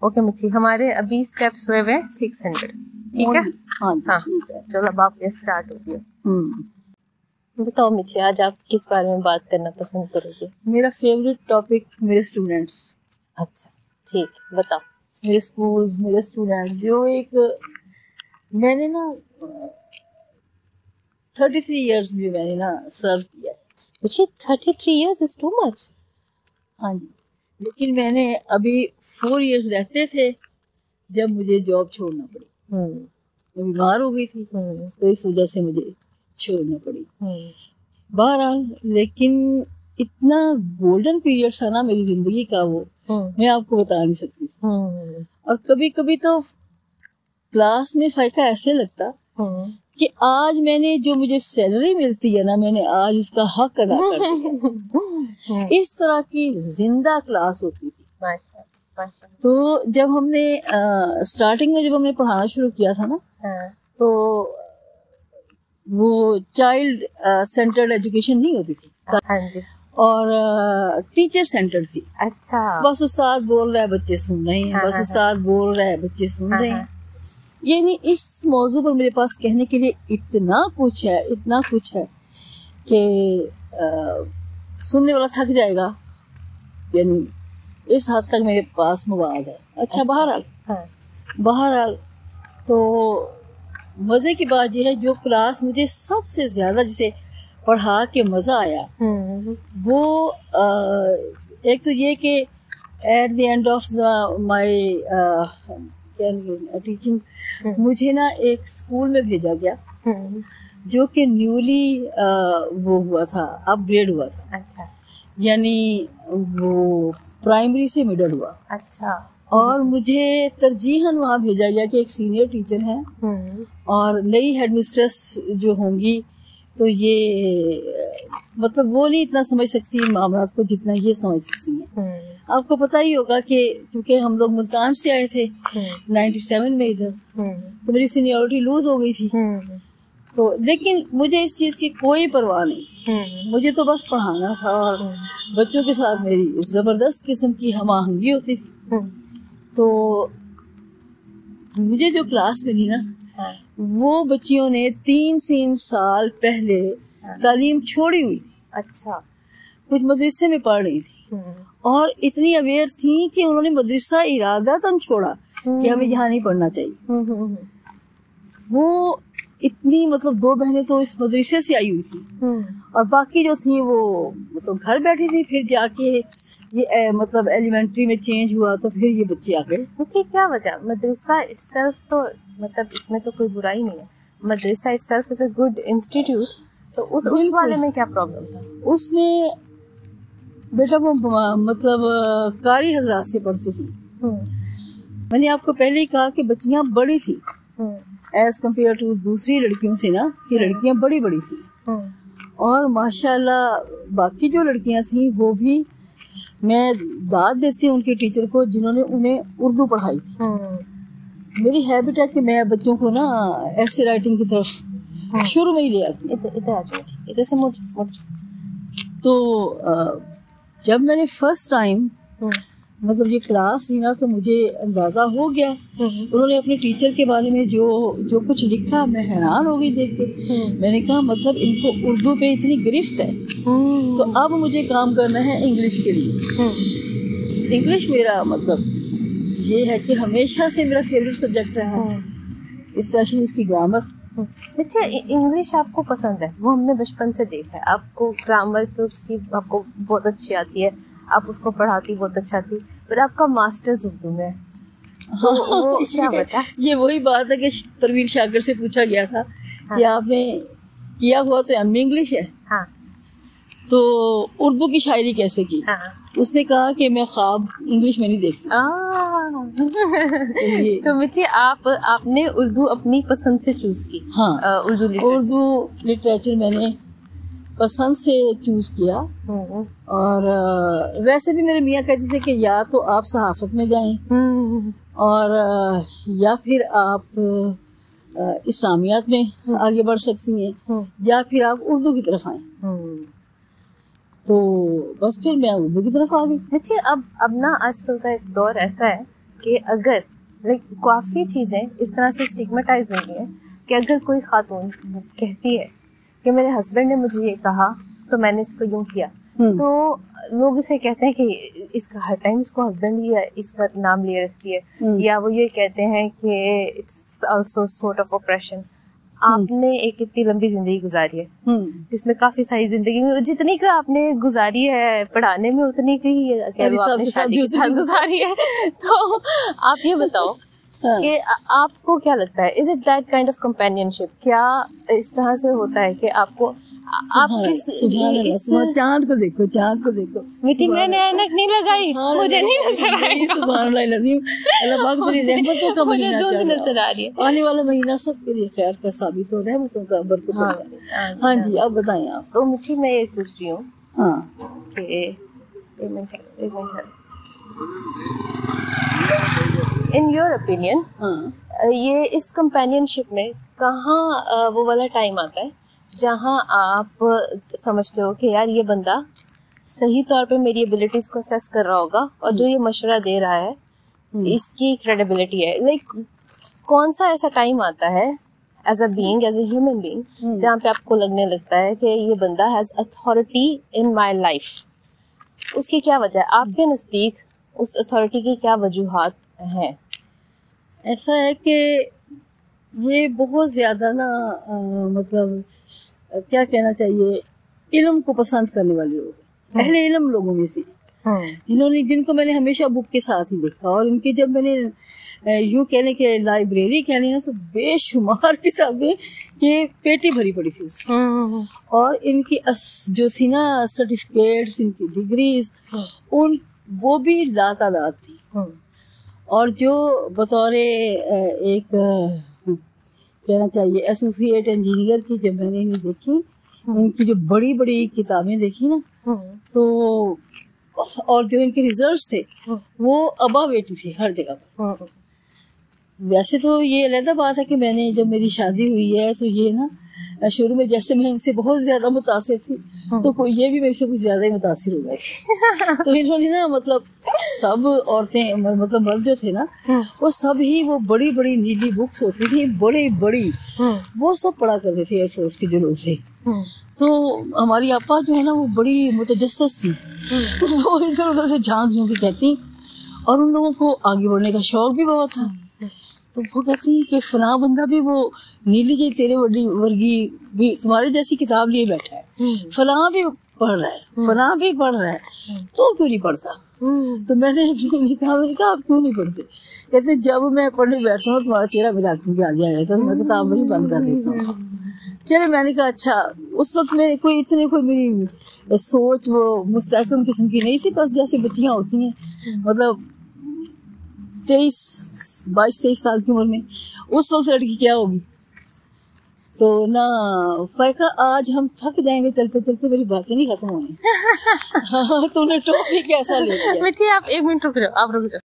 Okay مچی، ہمارے ابھی steps ہوئے ہوئے 600. ٹھیک ہے؟ ہاں ہاں ٹھیک ہے. چلو اب آپ اسٹارٹ ہوگی. بتاؤ مچی، آج آپ کس بارے میں بات کرنا پسند کرو گے؟ میرا فیوریٹ ٹاپک میرے اسٹوڈینٹس. اچھا ٹھیک ہے، بتاؤ. میرے اسکولز، میرے اسٹوڈینٹس، جو ایک میں نے نا 33 ایئرس بھی میں نے نا سرو کیا. مجھے 33 years is too much. ہاں جی، لیکن میں نے ابھی 4 ایئرس رہتے تھے جب مجھے جاب چھوڑنا پڑی. میں بیمار ہو گئی تھی تو اس وجہ سے مجھے چھوڑنا پڑی. بہرحال لیکن اتنا گولڈن پیریڈ تھا نا میری زندگی کا، وہ میں آپ کو بتا نہیں سکتی. اور کبھی کبھی تو کلاس میں فائقہ ایسے لگتا کہ آج میں نے جو مجھے سیلری ملتی ہے نا، میں نے آج اس کا حق ادا کر دیا. اس طرح کی زندہ کلاس ہوتی تھی. تو جب ہم نے اسٹارٹنگ میں جب ہم نے پڑھانا شروع کیا تھا نا، تو وہ چائلڈ سینٹرڈ ایجوکیشن نہیں ہوتی تھی اور ٹیچر سینٹر تھی. اچھا. بس استاد بول رہا ہے بچے سن رہے ہیں، بس استاد بول رہا ہے بچے سن رہے ہیں. یعنی اس موضوع پر میرے پاس کہنے کے لیے اتنا کچھ ہے کہ سننے والا تھک جائے گا. یعنی اس حد تک میرے پاس مواد ہے. اچھا بہرحال تو مزے کی بات یہ ہے، جو کلاس مجھے سب سے زیادہ جسے پڑھا کے مزہ آیا وہ ایک تو یہ کہ at the end of my teaching مجھے نا ایک اسکول میں بھیجا گیا جو کہ نیولی وہ ہوا تھا، اپ گریڈ ہوا تھا. اچھا. یعنی وہ پرائمری سے مڈل ہوا. اچھا. اور مجھے ترجیحاً وہاں بھیجا گیا کہ ایک سینئر ٹیچر ہیں اور نئی ہیڈ مسٹریس جو ہوں گی تو یہ مطلب وہ نہیں اتنا سمجھ سکتی معاملات کو جتنا یہ سمجھ سکتی ہیں. آپ کو پتہ ہی ہوگا کہ کیونکہ ہم لوگ ملتان سے آئے تھے 97 میں ادھر، تو میری سینیورٹی لوز ہو گئی تھی. تو لیکن مجھے اس چیز کی کوئی پرواہ نہیں، مجھے تو بس پڑھانا تھا اور بچوں کے ساتھ میری زبردست قسم کی ہم آہنگی ہوتی تھی. تو مجھے جو کلاس ملی نا، وہ بچیوں نے 3 سال پہلے تعلیم چھوڑی ہوئی. اچھا. کچھ مدرسے میں پڑھ رہی تھی اور اتنی اویئر تھیں کہ انہوں نے مدرسہ ارادتاً چھوڑا کہ ہمیں یہاں نہیں پڑھنا چاہیے. وہ اتنی مطلب 2 بہنیں تو اس مدرسے سے آئی ہوئی تھی اور باقی جو تھیں وہ مطلب گھر بیٹھی تھی. پھر جا کے یہ مطلب ایلیمنٹری میں چینج ہوا تو پھر یہ بچے آ گئے. کیا وجہ؟ مدرسہ اٹسیلف تو مطلب اس میں تو کوئی برائی نہیں ہے، مدرسہ itself is a good institute. تو اس والے میں کیا پرابلم تھا؟ اس میں بیٹا وہ مطلب قاری حضرات سے پڑھتی تھی. میں نے آپ کو پہلے ہی کہا کہ بچیاں بڑی تھی ایز کمپیئر ٹو دوسری لڑکیوں سے نا، یہ لڑکیاں بڑی تھیں. اور ماشاء اللہ باقی جو لڑکیاں تھیں وہ بھی میں داد دیتی ہوں ان کے ٹیچر کو جنہوں نے انہیں اردو پڑھائی تھی. میری ہیبٹ ہے کہ میں بچوں کو نا ایسے رائٹنگ کی طرف شروع میں ہی لے آتی. تو جب میں نے فرسٹ ٹائم مطلب یہ کلاس لی نا تو مجھے اندازہ ہو گیا. انہوں نے اپنے ٹیچر کے بارے میں جو کچھ لکھا میں حیران ہو گئی دیکھ کے. میں نے کہا مطلب ان کو اردو پہ اتنی گرفت ہے تو اب مجھے کام کرنا ہے انگلش کے لیے. انگلش میرا مطلب یہ ہے کہ ہمیشہ سے میرا فیوریٹ سبجیکٹ رہا ہے، اسپیشلی اس کی گرامر. اچھا انگلش آپ کو پسند ہے؟ وہ ہم نے بچپن سے دیکھا ہے آپ کو گرامر پہ اس کی آپ کو بہت اچھی آتی ہے، آپ اس کو پڑھاتی بہت اچھا آتی، پر آپ کا ماسٹرز اردو میں. یہ وہی بات ہے کہ پروین شاکر سے پوچھا گیا تھا کہ آپ نے کیا ہوا تو ایم انگلش ہے تو اردو کی شاعری کیسے کی؟ اس نے کہا کہ میں خواب انگلش میں نہیں دیکھتی. تو مجھے آپ نے اردو اپنی پسند سے چوز کی؟ ہاں، اردو لٹریچر میں نے پسند سے چوز کیا. اور ویسے بھی میرے میاں کہتے تھے کہ یا تو آپ صحافت میں جائیں اور یا پھر آپ اسلامیات میں آگے بڑھ سکتی ہیں یا پھر آپ اردو کی طرف آئیں. تو بس پھر میں اردو کی طرف آ گئی. اچھا اب نا آج کل کا ایک دور ایسا ہے کہ اگر کافی چیزیں اس طرح سے اسٹگمیٹائز ہوئی ہیں کہ اگر کوئی خاتون کہتی ہے کہ میرے ہسبینڈ نے مجھے یہ کہا تو میں نے اس کو یوں کیا, تو لوگ اسے کہتے ہیں کہ اس کا ہر ٹائم اس کو ہسبینڈ ہی اس کا نام لیے رکھتی ہے, یا وہ یہ کہتے ہیں کہ it's also sort of operation. آپ نے ایک اتنی لمبی زندگی گزاری ہے جس میں کافی ساری زندگی میں جتنی کہ آپ نے گزاری ہے پڑھانے میں اتنی کی آپ نے شادی کے ساتھ گزاری ہے. تو آپ یہ بتاؤ کہ آپ کو کیا لگتا ہے, is it that kind of companionship? کیا اس طرح سے ہوتا ہے کہ آپ کو آپ کس چاند کو دیکھو, چاند کو دیکھو میٹھی, میں نے اینک نہیں لگائی, مجھے نہیں نظر آئی. سبحان اللہ العظیم, اللہ پاک تیری رحمتوں کا مجھے دھند نظر آ رہی ہے. آنے والا مہینہ سب کے لیے خیر کا ثابت ہو, رحمتوں کا برکت ہوگا. ہاں جی اب بتائیں آپ. تو میٹھی میں یہ پوچھ رہی ہوں ہاں کہ ان یور اوپینین یہ اس کمپینین شپ میں کہاں وہ والا ٹائم آتا ہے جہاں آپ سمجھتے ہو کہ یار یہ بندہ صحیح طور پہ میری ایبلٹیز کو اسیس کر رہا ہوگا اور جو یہ مشورہ دے رہا ہے اس کی کریڈیبلٹی ہے؟ کون سا ایسا ٹائم آتا ہے as a being, as a human being, جہاں پہ آپ کو لگنے لگتا ہے کہ یہ بندہ has authority in my life? اس کی کیا وجہ ہے آپ کے نزدیک؟ اس اتھارٹی کی کیا وجوہات ہیں؟ ایسا ہے کہ یہ بہت زیادہ نا مطلب کیا کہنا چاہیے, علم کو پسند کرنے والے لوگ, اہل علم لوگوں میں سے جن کو میں نے ہمیشہ بک کے ساتھ ہی دیکھا, اور ان کی جب میں نے یوں کہنے کے لائبریری کہنے نا تو بے شمار کتابیں کہ پیٹی بھری پڑی تھی اس اور ان کی جو تھی نا سرٹیفکیٹس, ان کی ڈگریز, وہ بھی لاتعداد تھی. اور جو بطور ایک کہنا چاہیے ایسوسیٹ انجینئر کی جب میں نے انہیں دیکھی, ان کی جو بڑی بڑی کتابیں دیکھی نا تو, اور جو ان کے ریزلٹس تھے وہ ابا بیٹی تھی ہر جگہ پر. ویسے تو یہ علیحدہ بات ہے کہ میں نے جب میری شادی ہوئی ہے تو یہ نا شروع میں جیسے میں ان سے بہت زیادہ متاثر تھی تو یہ بھی میرے سے کچھ زیادہ ہی متاثر ہو گئے. تو انہوں نے نا مطلب سب عورتیں مطلب مرد جو تھے نا وہ سب ہی وہ بڑی بڑی نیلی بکس ہوتی تھی بڑی بڑی, وہ سب پڑھا کرتے تھے ایئر فورس کے جو لوگ تھے. تو ہماری آپا جو ہے نا وہ بڑی متجسس تھی, وہ ادھر ادھر سے جھانک جھونک کے کہتی, اور ان لوگوں کو آگے بڑھنے کا شوق بھی بہت تھا. تو وہ کہتی کہ فلاں بندہ بھی وہ نیلی جی تیرے ورگی بھی تمہارے جیسی کتاب لیے بیٹھا ہے, فلاں بھی پڑھ رہا ہے, فلاں بھی پڑھ رہا ہے, تو کیوں نہیں پڑھتا؟ تو میں نے کہا آپ کیوں نہیں پڑھتے؟ کہتے جب میں پڑھنے بیٹھتا ہوں تمہارا چہرہ ملا کے آگے آ جاتا, میں کتاب وہی بند کر دیتا ہوں. چلے میں نے کہا اچھا, اس وقت میں کوئی میری سوچ وہ مستحکم قسم کی نہیں تھی, بس جیسے بچیاں ہوتی ہیں مطلب 22-23 سال کی عمر میں, اس وقت لڑکی کیا ہوگی. تو نہ فائقہ آج ہم تھک جائیں گے چلتے چلتے, میری باتیں نہیں ختم ہوئی. تو نے ٹاپک کیسا لے لیا؟ آپ 1 منٹ رک جاؤ, آپ رک جاؤ.